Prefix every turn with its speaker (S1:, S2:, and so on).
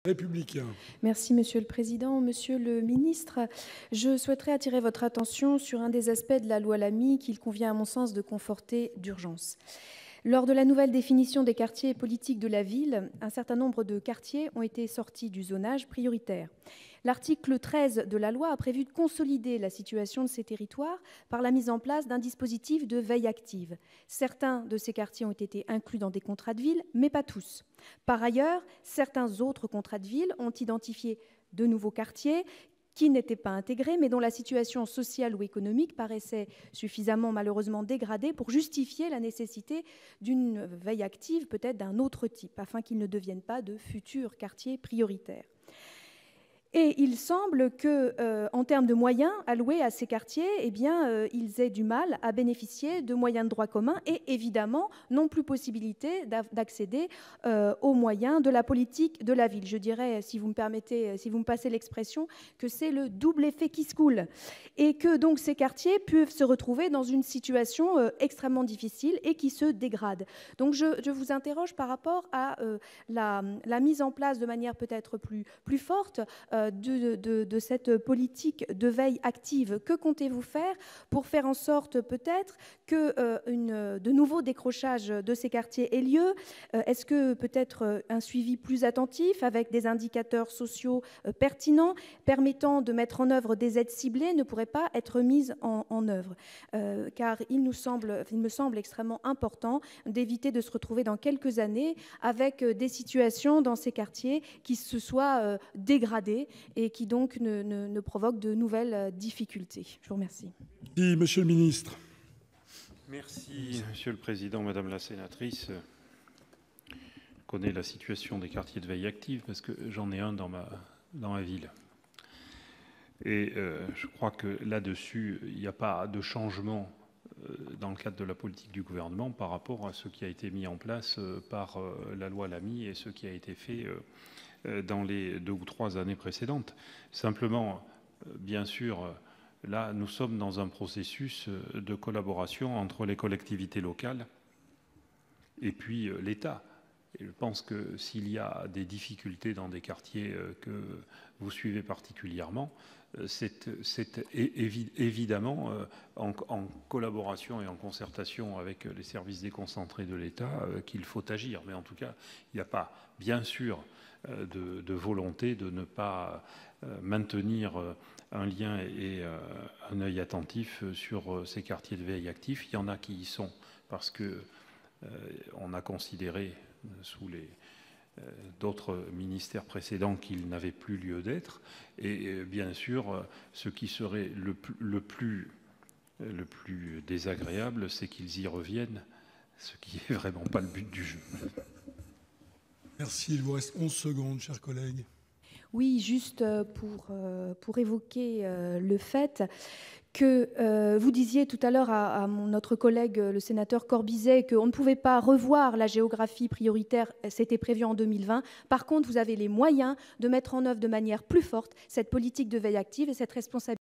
S1: Républicain.
S2: Merci Monsieur le Président. Monsieur le Ministre, je souhaiterais attirer votre attention sur un des aspects de la loi Lamy qu'il convient à mon sens de conforter d'urgence. Lors de la nouvelle définition des quartiers politiques de la ville, un certain nombre de quartiers ont été sortis du zonage prioritaire. L'article 13 de la loi a prévu de consolider la situation de ces territoires par la mise en place d'un dispositif de veille active. Certains de ces quartiers ont été inclus dans des contrats de ville, mais pas tous. Par ailleurs, certains autres contrats de ville ont identifié de nouveaux quartiers qui n'étaient pas intégrés, mais dont la situation sociale ou économique paraissait suffisamment malheureusement dégradée pour justifier la nécessité d'une veille active, peut-être d'un autre type, afin qu'ils ne deviennent pas de futurs quartiers prioritaires. Et il semble que, en termes de moyens alloués à ces quartiers, ils aient du mal à bénéficier de moyens de droit commun et évidemment n'ont plus possibilité d'accéder aux moyens de la politique de la ville. Je dirais, si vous me permettez, si vous me passez l'expression, que c'est le double effet qui se coule et que donc ces quartiers peuvent se retrouver dans une situation extrêmement difficile et qui se dégrade. Donc je vous interroge par rapport à la mise en place de manière peut-être plus forte de cette politique de veille active. Que comptez-vous faire pour faire en sorte peut-être que de nouveaux décrochages de ces quartiers aient lieu? Est-ce que peut-être un suivi plus attentif avec des indicateurs sociaux pertinents permettant de mettre en œuvre des aides ciblées ne pourrait pas être mise en œuvre? Car il me semble extrêmement important d'éviter de se retrouver dans quelques années avec des situations dans ces quartiers qui se soient dégradées et qui donc ne provoquent de nouvelles difficultés. Je vous remercie.
S1: Merci, Monsieur le Ministre.
S3: Merci, Monsieur le Président. Madame la sénatrice, je connais la situation des quartiers de veille active parce que j'en ai un dans ma ville. Et je crois que là-dessus, il n'y a pas de changement dans le cadre de la politique du gouvernement par rapport à ce qui a été mis en place par la loi Lamy et ce qui a été fait dans les 2 ou 3 années précédentes. Simplement, bien sûr, là, nous sommes dans un processus de collaboration entre les collectivités locales et puis l'État. Et je pense que s'il y a des difficultés dans des quartiers que vous suivez particulièrement, c'est évidemment en collaboration et en concertation avec les services déconcentrés de l'État qu'il faut agir. Mais en tout cas, il n'y a pas, bien sûr, de volonté de ne pas maintenir un lien et un œil attentif sur ces quartiers de veille actifs. Il y en a qui y sont parce qu'on a considéré sous d'autres ministères précédents qu'il n'avait plus lieu d'être. Et bien sûr, ce qui serait le plus désagréable, c'est qu'ils y reviennent, ce qui n'est vraiment pas le but du jeu.
S1: Merci. Il vous reste 11 secondes, chers collègues.
S2: Oui, juste pour évoquer le fait que vous disiez tout à l'heure à notre collègue, le sénateur Corbizet, qu'on ne pouvait pas revoir la géographie prioritaire, c'était prévu en 2020. Par contre, vous avez les moyens de mettre en œuvre de manière plus forte cette politique de veille active et cette responsabilité.